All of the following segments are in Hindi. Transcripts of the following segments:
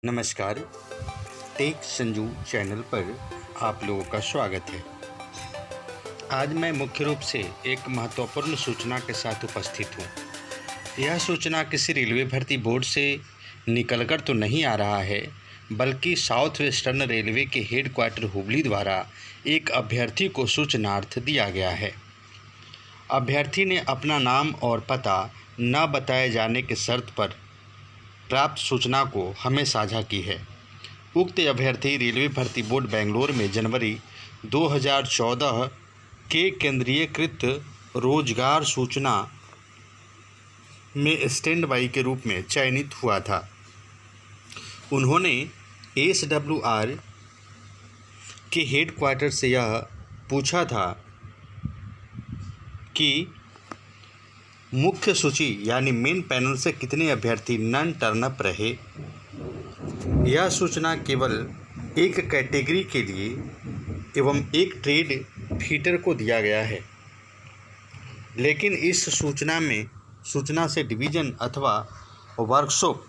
नमस्कार। टेक संजू चैनल पर आप लोगों का स्वागत है। आज मैं मुख्य रूप से एक महत्वपूर्ण सूचना के साथ उपस्थित हूँ। यह सूचना किसी रेलवे भर्ती बोर्ड से निकलकर तो नहीं आ रहा है, बल्कि साउथ वेस्टर्न रेलवे के हेडक्वार्टर हुबली द्वारा एक अभ्यर्थी को सूचनार्थ दिया गया है। अभ्यर्थी ने अपना नाम और पता न बताए जाने के शर्त पर प्राप्त सूचना को हमें साझा की है। उक्त अभ्यर्थी रेलवे भर्ती बोर्ड बेंगलोर में जनवरी 2014 के केंद्रीयकृत रोजगार सूचना में स्टैंड बाई के रूप में चयनित हुआ था। उन्होंने SWR के हेडक्वार्टर से यह पूछा था कि मुख्य सूची यानी मेन पैनल से कितने अभ्यर्थी नॉन टर्नअप रहे। यह सूचना केवल एक कैटेगरी के लिए एवं एक ट्रेड फीटर को दिया गया है, लेकिन इस सूचना से डिवीज़न अथवा वर्कशॉप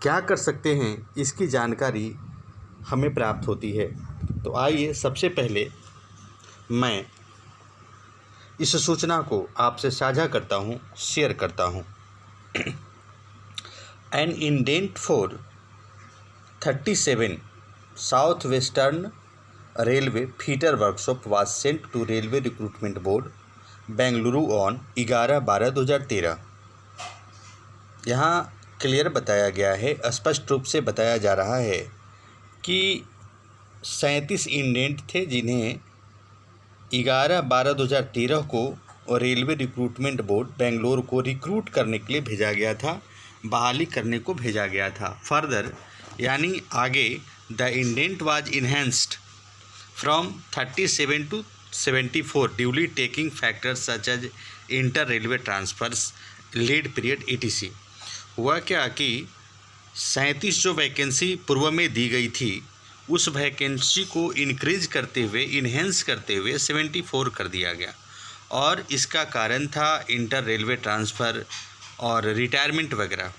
क्या कर सकते हैं, इसकी जानकारी हमें प्राप्त होती है। तो आइए सबसे पहले मैं इस सूचना को आपसे साझा करता हूँ, शेयर करता हूँ। An indent for 37 south western railway fitter workshop was sent to railway recruitment board Bengaluru on 11/12/2013। यहाँ क्लियर बताया गया है, स्पष्ट रूप से बताया जा रहा है कि 37 इंडेंट थे जिन्हें 11/12/2013 को रेलवे रिक्रूटमेंट बोर्ड बेंगलोर को रिक्रूट करने के लिए भेजा गया था, बहाली करने को भेजा गया था। फर्दर यानी आगे the indent was enhanced from 37 to 74 duly taking factors such as inter railway transfers lead period etc। हुआ क्या कि 37 जो वैकेंसी पूर्व में दी गई थी, उस वैकेंसी को इंक्रीज करते हुए, इन्हेंस करते हुए 74 कर दिया गया। और इसका कारण था इंटर रेलवे ट्रांसफ़र और रिटायरमेंट वगैरह।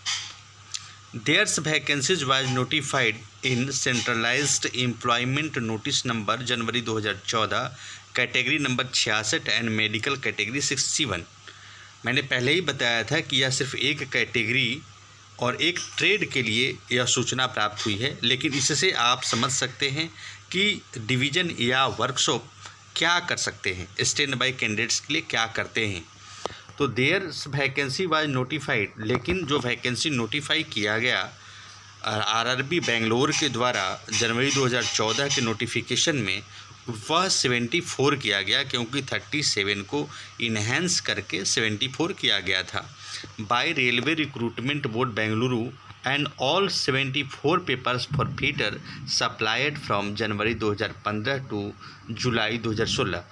There's vacancies was notified in centralised employment notice number January 2014 category number 66 and medical category 61। मैंने पहले ही बताया था कि यह सिर्फ एक कैटेगरी और एक ट्रेड के लिए यह सूचना प्राप्त हुई है, लेकिन इससे आप समझ सकते हैं कि डिवीज़न या वर्कशॉप क्या कर सकते हैं, स्टैंड बाई कैंडिडेट्स के लिए क्या करते हैं। तो देयर वैकेंसी वाज नोटिफाइड, लेकिन जो वैकेंसी नोटिफाई किया गया RRB बेंगलोर के द्वारा जनवरी 2014 के नोटिफिकेशन में, वह 74 किया गया, क्योंकि 37 को इन्हेंस करके 74 किया गया था। By railway recruitment board Bengaluru and all 74 papers for fitter supplied from January 2015 to July 2016।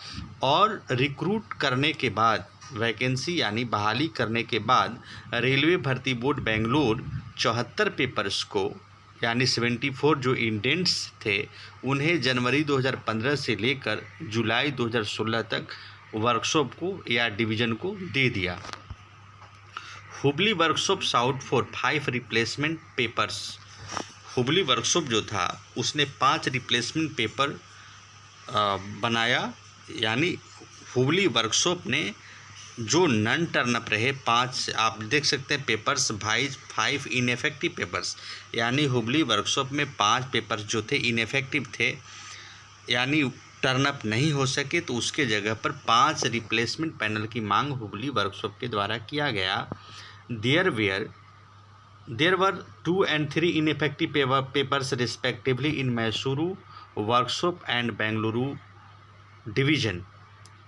और रिक्रूट करने के बाद, वैकेंसी यानी बहाली करने के बाद, रेलवे भर्ती बोर्ड बेंगलोर 74 पेपर्स को यानी 74 जो इंडेंट्स थे, उन्हें जनवरी 2015 से लेकर जुलाई 2016 तक वर्कशॉप को या डिवीज़न को दे दिया। Hubli workshop sought for 5 replacement papers. Hubli workshop जो था उसने 5 रिप्लेसमेंट पेपर बनाया, यानी हुबली वर्कशॉप ने जो नॉन टर्नअप रहे 5, आप देख सकते हैं पेपर्स 5 इनएफेक्टिव पेपर्स, यानी हुबली वर्कशॉप में 5 पेपर्स जो थे इनएफेक्टिव थे, यानी टर्नअप नहीं हो सके, तो उसके जगह पर 5 रिप्लेसमेंट पैनल की मांग हुबली वर्कशॉप के द्वारा किया गया। There were 2 and 3 ineffective papers respectively in Mysuru workshop and Bengaluru division.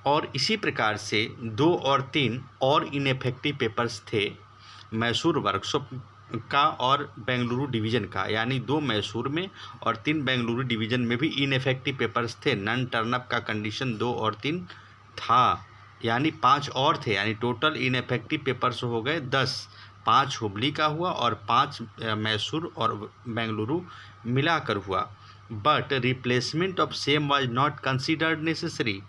और इसी प्रकार से 2 और 3 और इनएफेक्टिव पेपर्स थे मैसूर वर्कशॉप का और बेंगलुरु डिवीज़न का, यानी 2 मैसूर में और 3 बेंगलुरु डिवीज़न में भी इनएफेक्टिव पेपर्स थे। नॉन टर्नअप का कंडीशन 2 और 3 था, यानी 5 और थे, यानी टोटल इनएफेक्टिव पेपर्स हो गए 10। 5 हुबली का हुआ और 5 मैसूर और बेंगलुरु मिलाकर हुआ। But replacement of same was not considered necessary.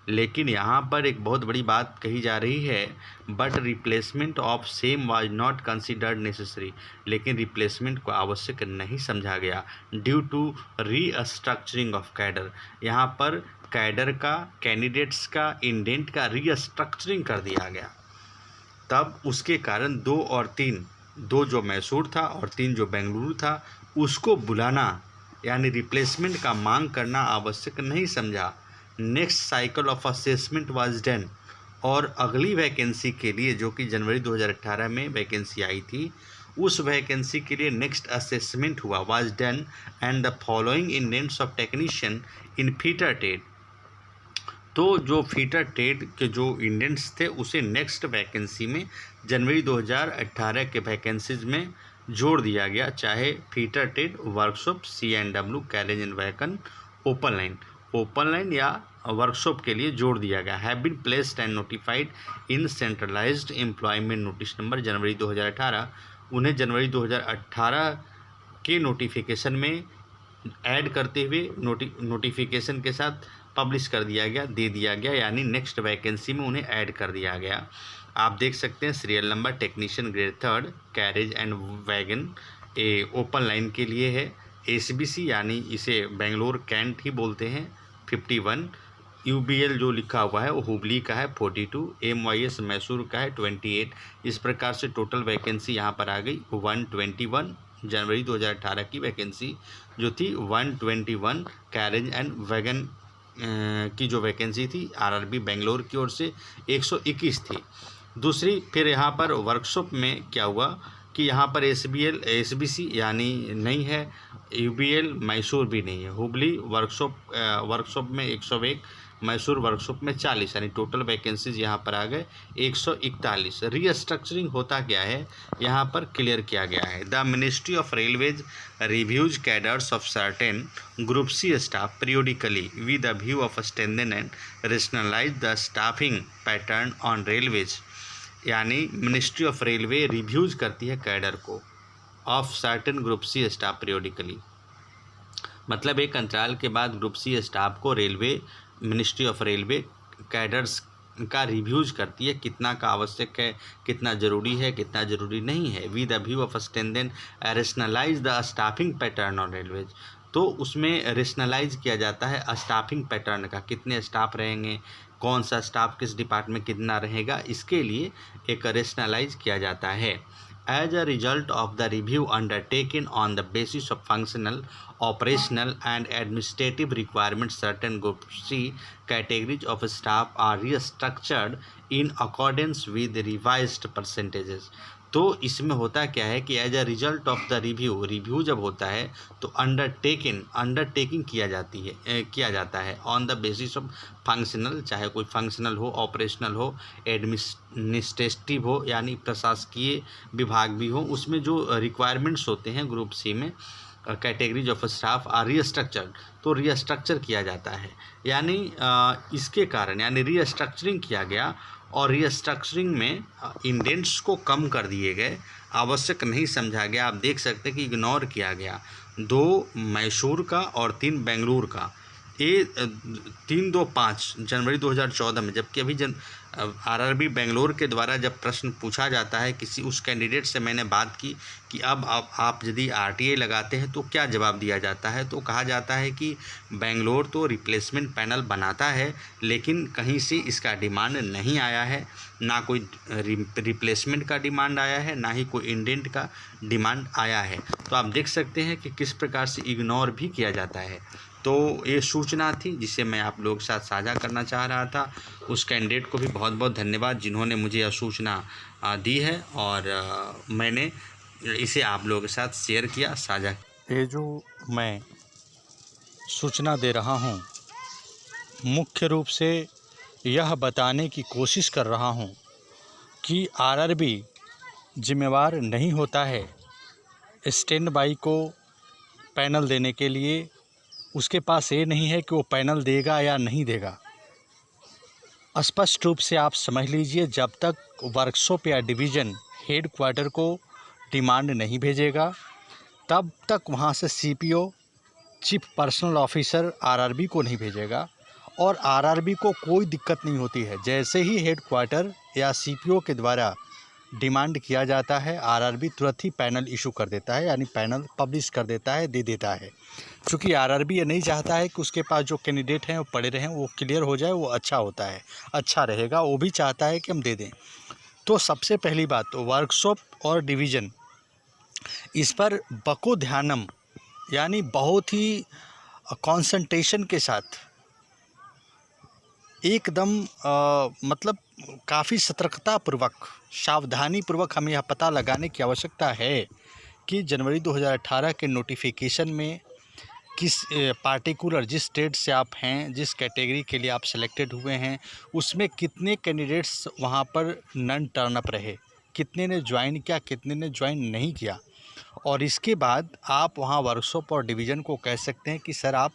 लेकिन यहाँ पर एक बहुत बड़ी बात कही जा रही है, but replacement of same was not considered necessary, लेकिन रिप्लेसमेंट को आवश्यक नहीं समझा गया due to restructuring of cadre. यहाँ पर कैडर का, कैंडिडेट्स का, इंडेंट का रीस्ट्रक्चरिंग कर दिया गया। तब उसके कारण 2 और 3, 2 जो मैसूर था और 3 जो बेंगलुरु था, उसको बुलाना यानी रिप्लेसमेंट का मांग करना आवश्यक नहीं समझा। Next cycle of assessment was done, और अगली वैकेंसी के लिए जो कि जनवरी 2018 में वैकेंसी आई थी, उस वैकेंसी के लिए नेक्स्ट असेसमेंट हुआ, was done and the following indents of technician in fitter टेट। तो जो फीटर टेट के जो इंडेंट्स थे उसे नेक्स्ट वैकेंसी में जनवरी 2018 के वैकेंसीज में जोड़ दिया गया, चाहे फीटर टेट, workshop, C&W, carriage and wagon, open line या वर्कशॉप के लिए जोड़ दिया गया। Have been placed and notified in centralised employment notice number January 2018। उन्हें जनवरी 2018 के नोटिफिकेशन में ऐड करते हुए नोटिफिकेशन के साथ पब्लिश कर दिया गया, दे दिया गया, यानी नेक्स्ट वैकेंसी में उन्हें ऐड कर दिया गया। आप देख सकते हैं serial number technician grade 3 carriage and wagon open line के लिए है। SBC यानी इसे बेंगलोर कैंट ही बोलते हैं 51, UBL जो लिखा हुआ है वो हुबली का है 42, MYS मैसूर का है 28। इस प्रकार से टोटल वैकेंसी यहाँ पर आ गई 121। जनवरी 2018 की वैकेंसी जो थी 121 कैरेज एंड वैगन की जो वैकेंसी थी RRB बेंगलोर की ओर से 121 थी। दूसरी फिर यहाँ पर वर्कशॉप में क्या हुआ कि यहाँ पर SBC यानी नहीं है, UBL मैसूर भी नहीं है, हुबली वर्कशॉप में 101, मैसूर वर्कशॉप में 40, यानी टोटल वैकेंसीज यहाँ पर आ गए 141। रीस्ट्रक्चरिंग होता क्या है यहाँ पर क्लियर किया गया है। The ministry of railways reviews cadres of certain group C staff periodically with the view of strengthen and rationalise the staffing pattern on railways, यानी मिनिस्ट्री ऑफ रेलवे रिव्यूज करती है कैडर को of certain group C staff periodically, मतलब एक अंतराल के बाद ग्रुप C स्टाफ को railway ministry of railway cadres का रिव्यूज करती है, कितना का आवश्यक है, कितना ज़रूरी है, कितना ज़रूरी नहीं है। With the view of strengthen rationalise the staffing pattern on railways, तो उसमें रेशनलाइज किया जाता है स्टाफिंग पैटर्न का, कितने स्टाफ रहेंगे, कौन सा स्टाफ किस डिपार्टमेंट कितना रहेगा, इसके लिए एक रेशनलाइज किया जाता है। As a result of the review undertaken on the basis of functional, operational and administrative requirements, certain Group C categories of staff are restructured in accordance with the revised percentages। तो इसमें होता क्या है कि as a result of the review जब होता है तो अंडरटेकिंग किया जाता है on the basis of functional, चाहे कोई फंक्शनल हो, ऑपरेशनल हो, एडमिनिस्ट्रेटिव हो, यानी प्रशासकीय विभाग भी हो, उसमें जो रिक्वायरमेंट्स होते हैं ग्रुप C में categories of staff are restructured, तो रीस्ट्रक्चर किया जाता है, यानी इसके कारण यानी रीस्ट्रक्चरिंग किया गया, और रीस्ट्रक्चरिंग में इंडेंट्स को कम कर दिए गए, आवश्यक नहीं समझा गया। आप देख सकते हैं कि इग्नोर किया गया 2 मैसूर का और 3 बेंगलुरु का, ये 3-2-5 जनवरी 2014 में, जबकि अभी RRB बेंगलोर के द्वारा जब प्रश्न पूछा जाता है किसी उस कैंडिडेट से, मैंने बात की कि अब आप यदि RTA लगाते हैं तो क्या जवाब दिया जाता है, तो कहा जाता है कि बेंगलोर तो रिप्लेसमेंट पैनल बनाता है लेकिन कहीं से इसका डिमांड नहीं आया है, ना कोई रिप्लेसमेंट का डिमांड आया है, ना ही कोई इंडेंट का डिमांड आया है। तो आप देख सकते हैं कि किस प्रकार से इग्नोर भी किया जाता है। तो ये सूचना थी जिसे मैं आप लोगों के साथ साझा करना चाह रहा था। उस कैंडिडेट को भी बहुत बहुत धन्यवाद जिन्होंने मुझे यह सूचना दी है, और मैंने इसे आप लोगों के साथ शेयर किया, साझा। ये जो मैं सूचना दे रहा हूँ मुख्य रूप से यह बताने की कोशिश कर रहा हूँ कि RRB जिम्मेवार नहीं होता है स्टैंड बाई को पैनल देने के लिए। उसके पास ये नहीं है कि वो पैनल देगा या नहीं देगा। स्पष्ट रूप से आप समझ लीजिए, जब तक वर्कशॉप या डिवीज़न हेड क्वार्टर को डिमांड नहीं भेजेगा तब तक वहाँ से CPO chief personnel officer RRB को नहीं भेजेगा, और आरआरबी को कोई दिक्कत नहीं होती है। जैसे ही हेडक्वार्टर या सीपीओ के द्वारा डिमांड किया जाता है, आरआरबी तुरंत ही पैनल इशू कर देता है, यानी पैनल पब्लिश कर देता है, दे देता है। क्योंकि आरआरबी ये नहीं चाहता है कि उसके पास जो कैंडिडेट हैं वो पड़े रहें, वो क्लियर हो जाए, वो अच्छा होता है, अच्छा रहेगा, वो भी चाहता है कि हम दे दें। तो सबसे पहली बात तो वर्कशॉप और डिवीज़न, इस पर बको ध्यानम यानी बहुत ही कंसंट्रेशन के साथ एकदम मतलब काफ़ी सतर्कतापूर्वक, सावधानीपूर्वक हमें यह पता लगाने की आवश्यकता है कि जनवरी 2018 के नोटिफिकेशन में किस पार्टिकुलर जिस स्टेट से आप हैं, जिस कैटेगरी के लिए आप सेलेक्टेड हुए हैं, उसमें कितने कैंडिडेट्स वहाँ पर नन टर्न अप रहे, कितने ने ज्वाइन किया, कितने ने ज्वाइन नहीं किया। और इसके बाद आप वहाँ वर्कशॉप और डिवीज़न को कह सकते हैं कि सर आप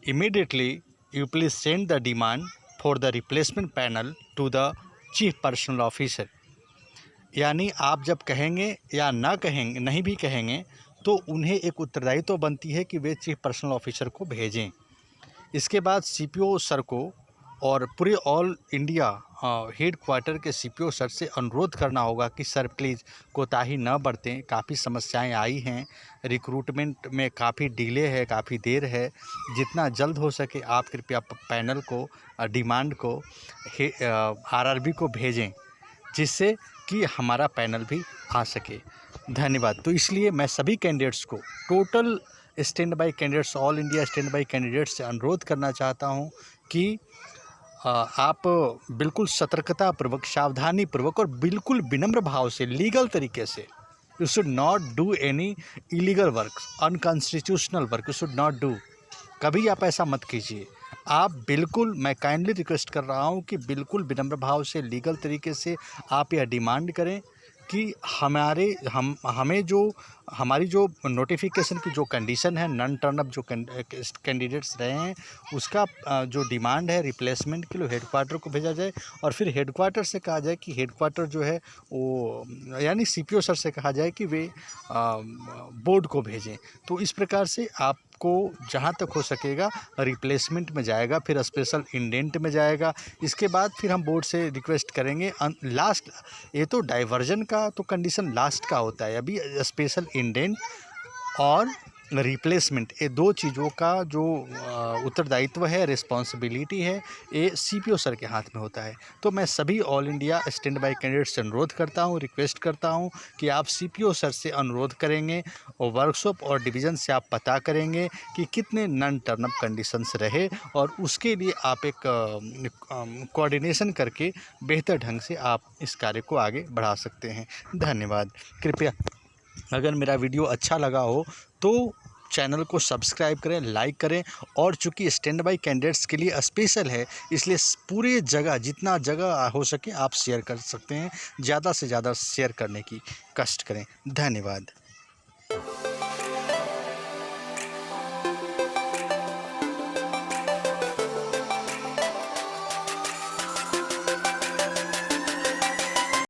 immediately you please send the demand for the replacement panel to the chief personnel officer. यानी आप जब कहेंगे या ना कहेंगे, नहीं भी कहेंगे, तो उन्हें एक उत्तरदायित्व बनती है कि वे चीफ पर्सनल ऑफिसर को भेजें। इसके बाद सीपीओ सर को और पूरे ऑल इंडिया हेड क्वार्टर के सीपीओ सर से अनुरोध करना होगा कि सर प्लीज़ कोताही न बरतें, काफ़ी समस्याएं आई हैं, रिक्रूटमेंट में काफ़ी डिले है, काफ़ी देर है, जितना जल्द हो सके आप कृपया पैनल को डिमांड को आरआरबी को भेजें, जिससे कि हमारा पैनल भी आ सके। धन्यवाद। तो इसलिए मैं सभी कैंडिडेट्स को, total stand by candidates, all India stand by candidates से अनुरोध करना चाहता हूं कि आप बिल्कुल सतर्कतापूर्वक, सावधानीपूर्वक और बिल्कुल विनम्र भाव से, लीगल तरीके से, you should not do any illegal work, unconstitutional work you should not do. कभी आप ऐसा मत कीजिए। आप बिल्कुल, मैं काइंडली रिक्वेस्ट कर रहा हूं कि बिल्कुल विनम्र भाव से, लीगल तरीके से आप यह डिमांड करें कि हमें जो हमारी जो नोटिफिकेशन की जो कंडीशन है, नन टर्न अप जो कैंडिडेट्स रहे हैं, उसका जो डिमांड है रिप्लेसमेंट के लिए हेडक्वार्टर को भेजा जाए, और फिर हेडक्वार्टर से कहा जाए कि हेडक्वार्टर जो है वो, यानी सीपीओ सर से कहा जाए कि वे बोर्ड को भेजें। तो इस प्रकार से आपको जहाँ तक हो सकेगा रिप्लेसमेंट में जाएगा, फिर स्पेशल इंडेंट में जाएगा। इसके बाद फिर हम बोर्ड से रिक्वेस्ट करेंगे लास्ट, ये तो डाइवर्जन का तो कंडीशन लास्ट का होता है, अभी स्पेशल इंडेंट और रिप्लेसमेंट, ये दो चीज़ों का जो उत्तरदायित्व है, रिस्पॉन्सिबिलिटी है, ये सीपीओ सर के हाथ में होता है। तो मैं सभी all India stand by candidate से अनुरोध करता हूँ, रिक्वेस्ट करता हूँ कि आप सीपीओ सर से अनुरोध करेंगे और वर्कशॉप और डिवीज़न से आप पता करेंगे कि कितने नन टर्न अप कंडीशंस रहे, और उसके लिए आप एक कोऑर्डिनेशन करके बेहतर ढंग से आप इस कार्य को आगे बढ़ा सकते हैं। धन्यवाद। कृपया अगर मेरा वीडियो अच्छा लगा हो तो चैनल को सब्सक्राइब करें, लाइक करें, और चूँकि स्टैंड बाई कैंडिडेट्स के लिए स्पेशल है, इसलिए पूरे जगह, जितना जगह हो सके आप शेयर कर सकते हैं, ज़्यादा से ज़्यादा शेयर करने की कष्ट करें। धन्यवाद।